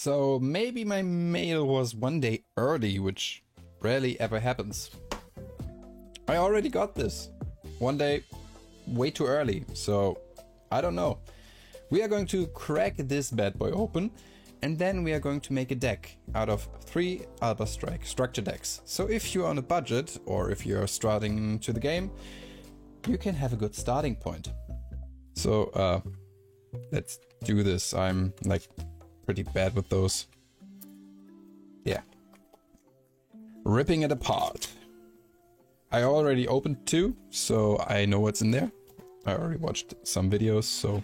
So maybe my mail was one day early, which rarely ever happens. I already got this one day way too early, so I don't know. We are going to crack this bad boy open, and then we are going to make a deck out of 3 Albaz Strike structure decks. So if you're on a budget, or if you're starting to the game, you can have a good starting point. So let's do this. I'm like pretty bad with those. Yeah. Ripping it apart. I already opened 2, so I know what's in there. I already watched some videos, so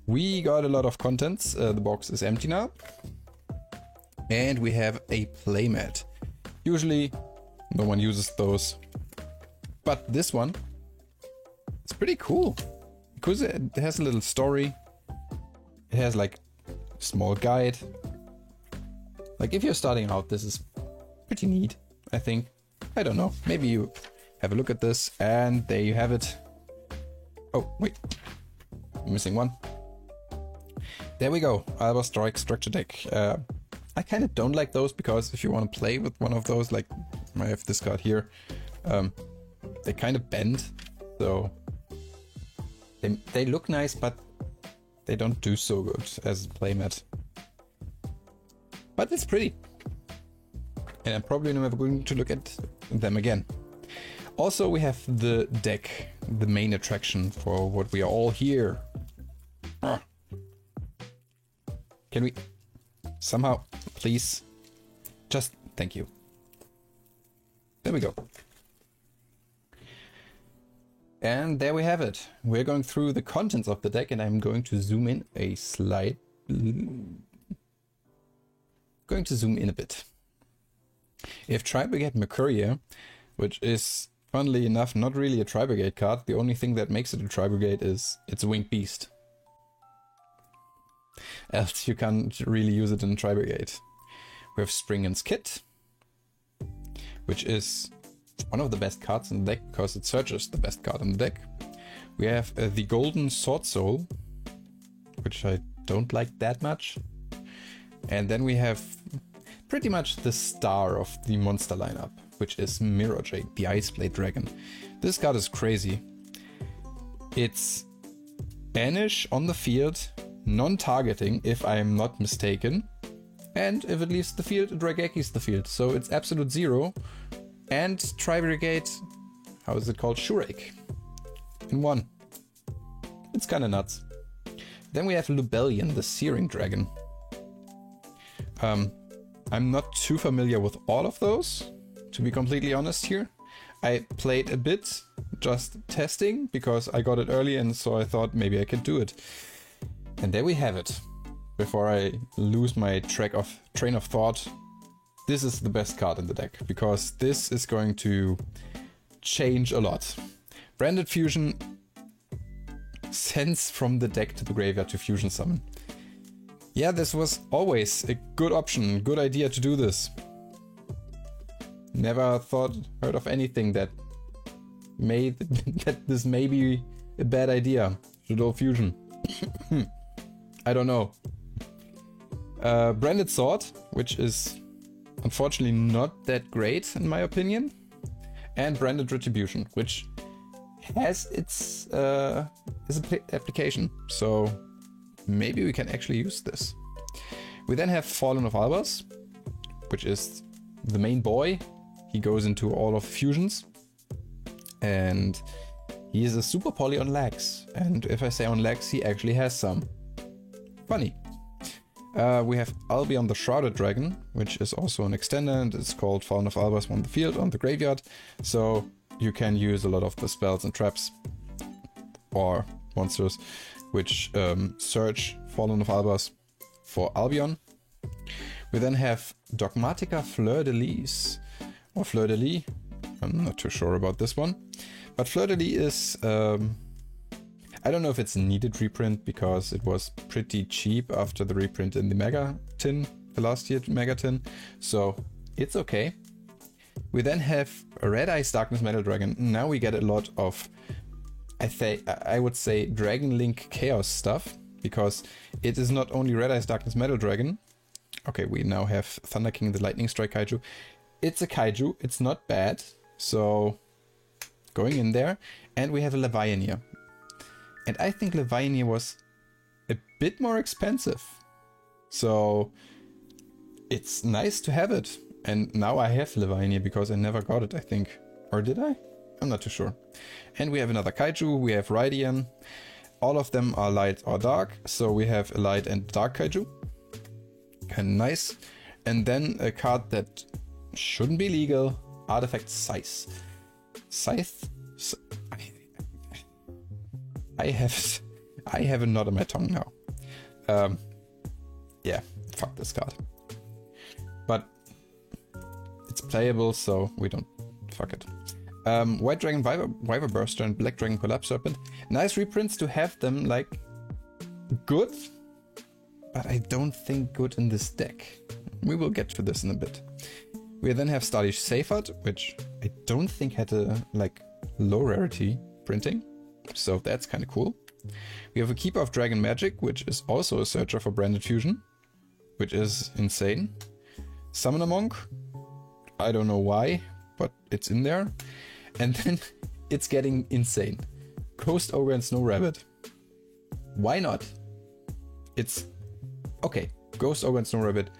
we got a lot of contents. The box is empty now. And we have a playmat. Usually no one uses those, but this one is pretty cool because it has a little story. It has like a small guide. Like if you're starting out, this is pretty neat, I think. I don't know, maybe you have a look at this, and there you have it. Oh, wait, I'm missing one. There we go, Albaz Strike Structure Deck. I kind of don't like those because if you want to play with one of those, like I have this card here, they kind of bend, so they look nice, but they don't do so good as a playmat. But it's pretty. And I'm probably never going to look at them again. Also, we have the deck, the main attraction for what we are all here. Can we somehow, please, just thank you. There we go. And there we have it. We're going through the contents of the deck, and I'm going to zoom in a slide. Going to zoom in a bit. If Tri-Brigade Ecorion, which is, funnily enough, not really a Tri-Brigade card, the only thing that makes it a Tri-Brigade is it's a winged beast. Else you can't really use it in Tri-Brigade. We have Springan's Kit, which is one of the best cards in the deck because it searches the best card in the deck. We have the Golden Sword Soul, which I don't like that much. And then we have pretty much the star of the monster lineup, which is Mirror Jade, the Ice Blade Dragon. This card is crazy. It's banish on the field, non-targeting if I am not mistaken, and if it leaves the field, it Raigekis the field, so it's absolute 0. And Tri-Brigade, how is it called? Shurake in 1. It's kinda nuts. Then we have Lubellion, the Searing Dragon. I'm not too familiar with all of those, to be completely honest here. I played a bit, just testing, because I got it early and so I thought maybe I could do it. And there we have it. Before I lose my train of thought, this is the best card in the deck, because this is going to change a lot. Branded Fusion sends from the deck to the graveyard to fusion summon. Yeah, this was always a good option, good idea to do this. Never heard of anything that made that this may be a bad idea. Judo Fusion. I don't know. Branded Sword, which is unfortunately not that great in my opinion. And Branded Retribution, which has its application. So maybe we can actually use this. We then have Fallen of Albaz, which is the main boy. He goes into all of fusions. And he is a super poly on legs. And if I say on legs, he actually has some. Funny. We have Albion the Shrouded Dragon, which is also an extender, and it's called Fallen of Albaz on the field, on the graveyard. So you can use a lot of the spells and traps or monsters which search Fallen of Albaz for Albion. We then have Dogmatica Fleur de Lis, or Fleur de Lis. I'm not too sure about this one. But Fleur de Lis is, I don't know if it's a needed reprint because it was pretty cheap after the reprint in the Mega Tin, the last year Mega Tin. So it's okay. We then have a Red Eyes Darkness Metal Dragon. Now we get a lot of, I would say, Dragon Link Chaos stuff, because it is not only Red Eyes Darkness Metal Dragon, Okay, we now have Thunder King, the Lightning Strike Kaiju. It's a Kaiju, it's not bad, so going in there. And we have a Levianeer. And I think Levianeer was a bit more expensive. So it's nice to have it. And now I have Levianeer because I never got it, I think. Or did I? I'm not too sure. And we have another Kaiju, we have Rydian. All of them are light or dark, so we have a light and dark Kaiju. Kind of nice. And then a card that shouldn't be legal, Artifact Scythe. Scythe? I have a knot on my tongue now. Yeah, fuck this card. But it's playable, so we don't fuck it. White Dragon Wyver Burster and Black Dragon Collapse Serpent. Nice reprints to have them, like, good, but I don't think good in this deck. We will get to this in a bit. We then have Stylish Seyfert, which I don't think had a, like, low rarity printing, so that's kind of cool. We have a Keeper of Dragon Magic, which is also a searcher for Branded Fusion, which is insane. Summoner Monk, I don't know why, but it's in there. And then it's getting insane. Ghost Ogre and Snow Rabbit. Why not? It's okay. Ghost Ogre and Snow Rabbit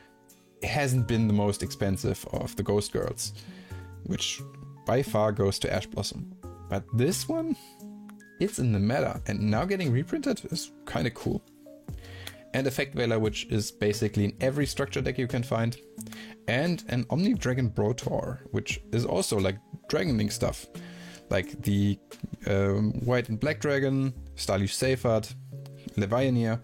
hasn't been the most expensive of the Ghost Girls, which by far goes to Ash Blossom. But this one, it's in the meta, and now getting reprinted is kind of cool. And Effect Veiler, which is basically in every structure deck you can find. And an Omni Dragon Brotor, which is also like Dragon Link stuff. Like the White and Black Dragon, Stylish Seyfert, Levianeer,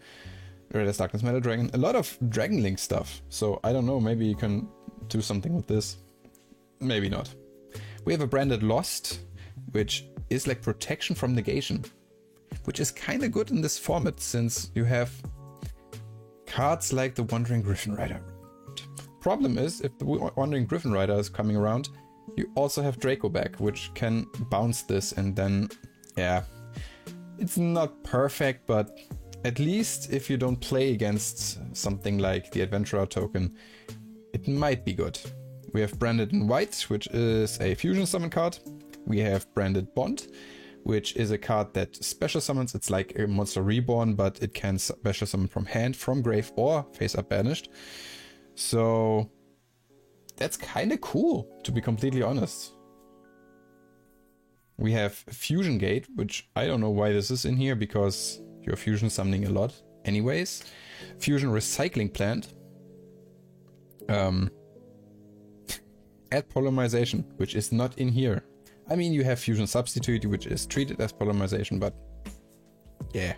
Red as Darkness Metal Dragon. A lot of Dragon Link stuff. So I don't know, maybe you can do something with this. Maybe not. We have a Branded Lost, which is like protection from negation. Which is kind of good in this format, since you have cards like the Wandering Griffin Rider. Problem is, if the Wandering Griffin Rider is coming around, you also have Draco back, which can bounce this, and then, yeah, it's not perfect, but at least if you don't play against something like the Adventurer token, it might be good. We have Branded in White, which is a fusion summon card. We have Branded Bond, which is a card that special summons. It's like a Monster Reborn, but it can special summon from hand, from grave, or face up banished. So that's kind of cool, to be completely honest. We have Fusion Gate, which I don't know why this is in here, because you're fusion summoning a lot anyways. Fusion Recycling Plant. Add Polymerization, which is not in here. I mean, you have Fusion Substitute, which is treated as Polymerization, but yeah,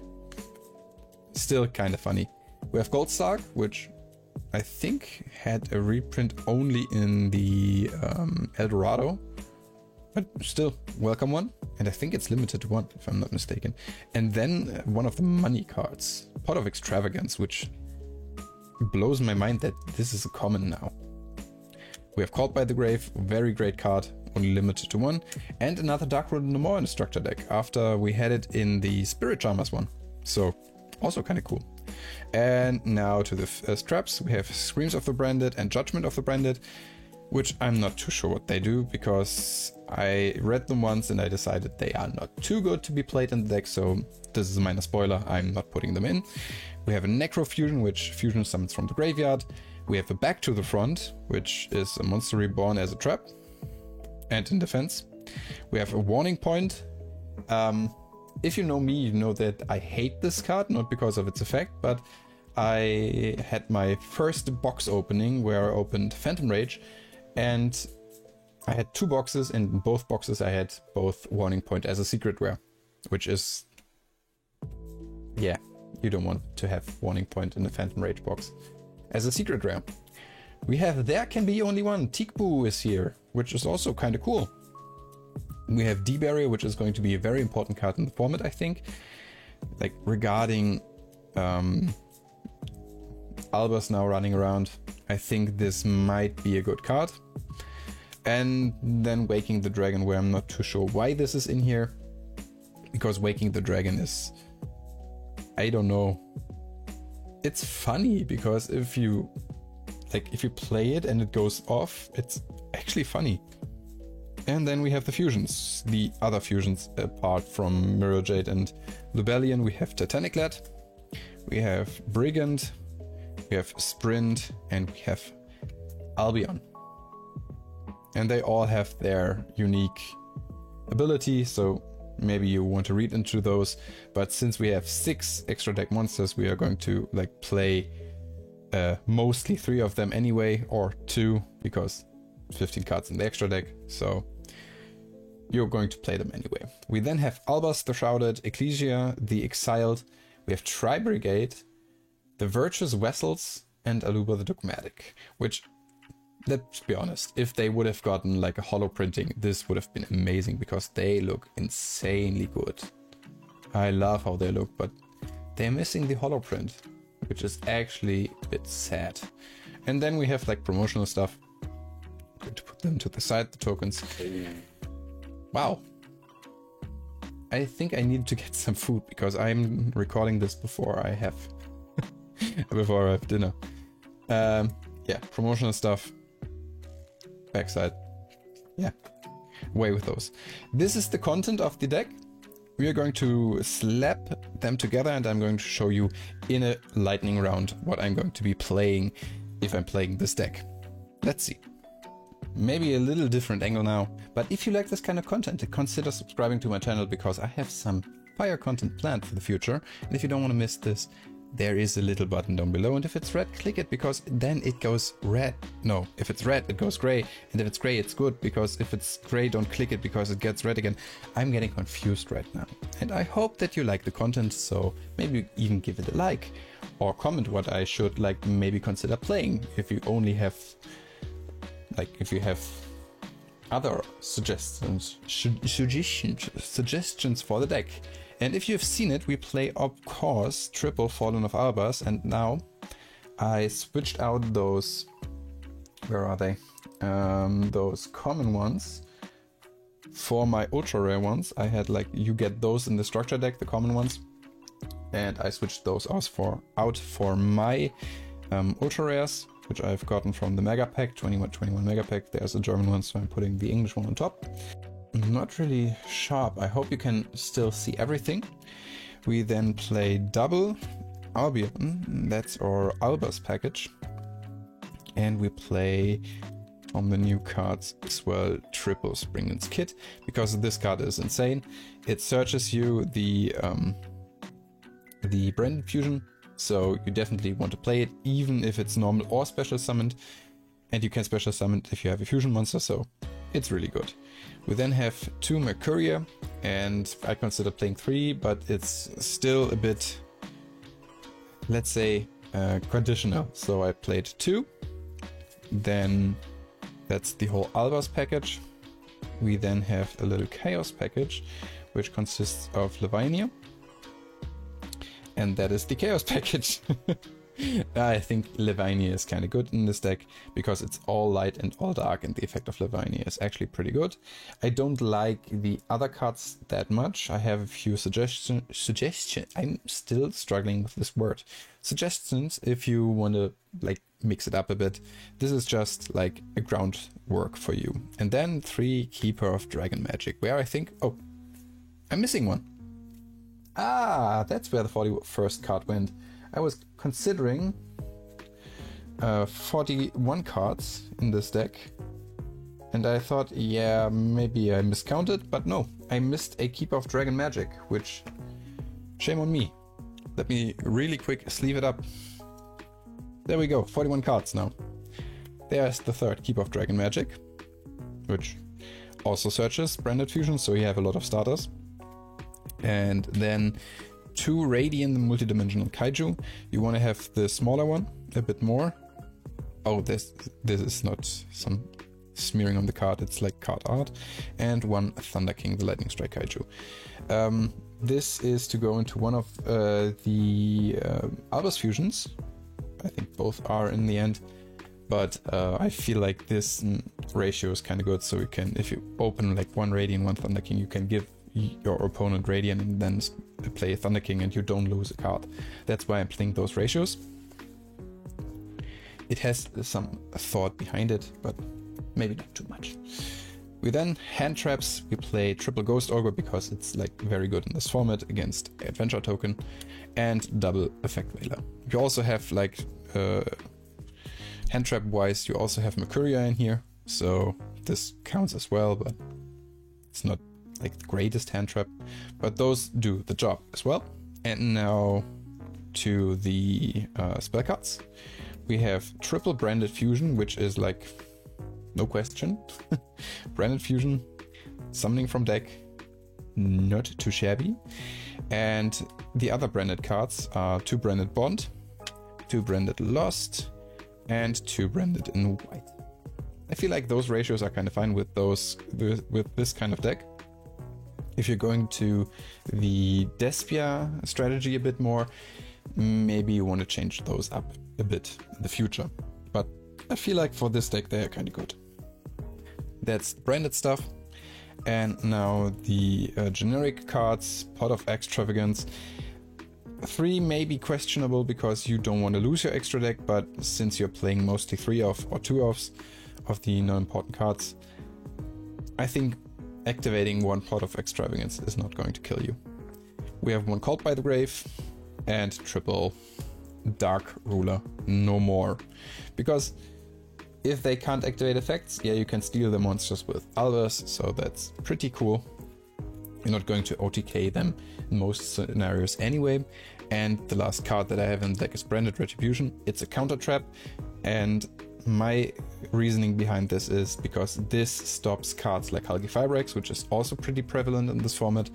still kind of funny. We have Goldstark, which I think had a reprint only in the Eldorado, but still, welcome one. And I think it's limited to one, if I'm not mistaken. And then one of the money cards, Pot of Extravagance, which blows my mind that this is a common now. We have Called by the Grave, very great card, only limited to one. And another Dark-Rooted No More in the structure deck, after we had it in the Spirit Charmers one. So, also kind of cool. And now to the straps, we have Screams of the Branded and Judgment of the Branded, which I'm not too sure what they do, because I read them once and I decided they are not too good to be played in the deck, so this is a minor spoiler, I'm not putting them in. We have a Necro Fusion, which fusion summons from the graveyard. We have a Back to the Front, which is a Monster Reborn as a trap and in defense. We have a Warning Point. If you know me, you know that I hate this card, not because of its effect, but I had my first box opening where I opened Phantom Rage, and I had two boxes, and in both boxes I had both Warning Point as a secret rare, which is, yeah, you don't want to have Warning Point in a Phantom Rage box as a secret rare. We have There Can Be Only One, Tikbu is here, which is also kind of cool. We have D-Barrier, which is going to be a very important card in the format, I think. Like, regarding Albaz now running around, I think this might be a good card. And then Waking the Dragon, where I'm not too sure why this is in here. Because Waking the Dragon is, I don't know. It's funny, because if you like if you play it and it goes off, it's actually funny. And then we have the fusions, the other fusions apart from Mirror Jade and Lubellion. We have Titanic Lad, we have Brigand, we have Sprint, and we have Albion. And they all have their unique ability, so maybe you want to read into those. But since we have 6 extra deck monsters, we are going to like play mostly 3 of them anyway, or 2, because 15 cards in the extra deck, so you're going to play them anyway. We then have Albaz the Shrouded, Ecclesia, the Exiled, we have Tri-Brigade, the Virtuous Vessels, and Aluba the Dogmatic, which, let's be honest, if they would have gotten like a holo printing, this would have been amazing because they look insanely good. I love how they look, but they're missing the holo print, which is actually a bit sad. And then we have like promotional stuff. I'm going to put them to the side, the tokens. Wow. I think I need to get some food because I'm recording this before I have dinner. Yeah, promotional stuff. Backside. Yeah, away with those. This is the content of the deck. We are going to slap them together and I'm going to show you in a lightning round what I'm going to be playing if I'm playing this deck. Let's see. Maybe a little different angle now, but if you like this kind of content, consider subscribing to my channel because I have some fire content planned for the future. And if you don't want to miss this, there is a little button down below, and if it's red, click it because then it goes red. No, if it's red, it goes gray, and if it's gray, it's good, because if it's gray, don't click it because it gets red again. I'm getting confused right now, and I hope that you like the content, so maybe even give it a like or comment what I should like maybe consider playing if you only have like if you have other suggestions for the deck. And if you've seen it, we play of course triple Fallen of Albaz, and now I switched out those, where are they? Those common ones for my ultra rare ones. I had like, you get those in the structure deck, the common ones, and I switched those out for my ultra rares, which I've gotten from the mega pack, 21 mega pack. There's a German one, so I'm putting the English one on top. Not really sharp. I hope you can still see everything. We then play double Albion, that's our Albaz package, and we play on the new cards as well triple Springland's Kit, because this card is insane. It searches you the branded fusion, so you definitely want to play it even if it's normal or special summoned, and you can special summon if you have a fusion monster, so it's really good. We then have 2 Mercuria, and I consider playing 3, but it's still a bit, let's say, conditional. So I played 2. Then that's the whole Albaz package. We then have a little Chaos package, which consists of Lavinia. And that is the Chaos package. I think Lavinia is kind of good in this deck because it's all light and all dark, and the effect of Lavinia is actually pretty good. I don't like the other cards that much. I have a few suggestions. I'm still struggling with this word. Suggestions if you want to like mix it up a bit. This is just like a groundwork for you. And then 3 Keeper of Dragon Magic, where I think, oh, I'm missing one. Ah, that's where the 41st card went. I was considering 41 cards in this deck, and I thought, yeah, maybe I miscounted, but no, I missed a Keeper of Dragon Magic, which, shame on me. Let me really quick sleeve it up. There we go, 41 cards now. There's the 3rd Keeper of Dragon Magic, which also searches branded fusion, so you have a lot of starters. And then 2 Radiant multidimensional kaiju. You want to have the smaller one a bit more. Oh, this is not some smearing on the card, it's like card art. And 1 Thunder King, the Lightning Strike kaiju. This is to go into one of the Albaz fusions. I think both are in the end, but I feel like this ratio is kind of good, so you can, if you open like 1 Radiant, 1 Thunder King, you can give your opponent Radiant and then play a Thunder King and you don't lose a card. That's why I'm playing those ratios. it has some thought behind it, but maybe not too much. We then hand traps. We play triple Ghost Ogre because it's like very good in this format against Adventure Token, and double Effect Veiler. You also have like hand trap wise, you also have Ecorion in here, so this counts as well, but it's not like the greatest hand trap, but those do the job as well. And now to the spell cards. We have triple Branded Fusion, which is like no question. Branded Fusion, summoning from deck, not too shabby. And the other branded cards are 2 Branded Bond, 2 Branded Lost, and 2 Branded in white. I feel like those ratios are kind of fine with those with this kind of deck. If you're going to the Despia strategy a bit more, maybe you want to change those up a bit in the future. But I feel like for this deck they are kind of good. That's branded stuff. And now the generic cards, Pot of Extravagance. 3 may be questionable because you don't want to lose your extra deck, but since you're playing mostly 3-off or 2-offs of the non-important cards, I think activating 1 Pot of Extravagance is not going to kill you. We have 1 Cult by the Grave and triple Dark Ruler, no more. Because if they can't activate effects, yeah, you can steal the monsters with Albaz, so that's pretty cool. You're not going to OTK them in most scenarios anyway. And the last card that I have in the deck is Branded Retribution. It's a counter trap, and my reasoning behind this is because this stops cards like Hulky Fibrax, which is also pretty prevalent in this format.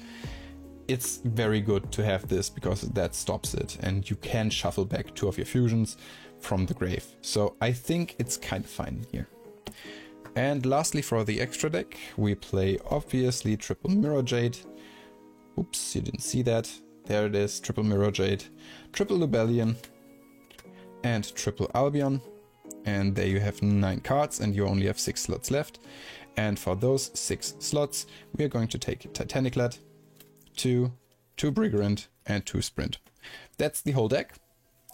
It's very good to have this because that stops it, and you can shuffle back 2 of your fusions from the grave. So I think it's kind of fine here. And lastly, for the extra deck, we play obviously triple Mirror Jade. Oops, you didn't see that. There it is, triple Mirror Jade, triple Lubellion, and triple Albion. And there you have 9 cards, and you only have 6 slots left. And for those 6 slots, we are going to take Titanic Lad, 2 Briggerant, and 2 Sprint. That's the whole deck.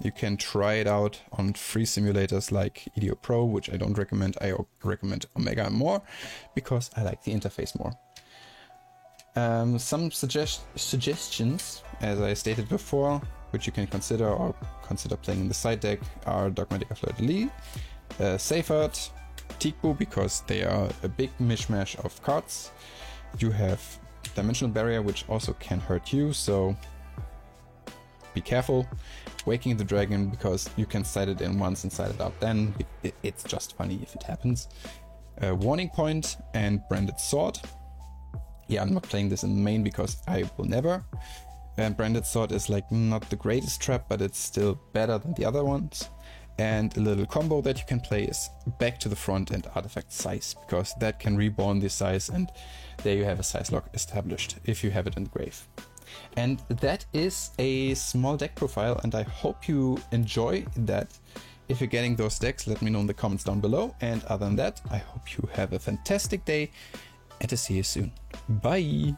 You can try it out on free simulators like EDO Pro, which I don't recommend. I recommend Omega more because I like the interface more. Some suggestions, as I stated before, which you can consider or consider playing in the side deck, are Dogmatic Fleur-de-Lis, Seyfert, Tikbu, because they are a big mishmash of cards. You have Dimensional Barrier, which also can hurt you, so be careful. Waking the Dragon, because you can side it in once and side it out then. It's just funny if it happens. Warning Point and Branded Sword. Yeah, I'm not playing this in main because I will never. Branded Sword is like not the greatest trap, but it's still better than the other ones. And a little combo that you can play is Back to the Front and Artifact Size, because that can reborn the size, and there you have a size lock established if you have it in the grave. And that is a small deck profile, and I hope you enjoy that. If you're getting those decks, let me know in the comments down below. And other than that, I hope you have a fantastic day, and to see you soon. Bye!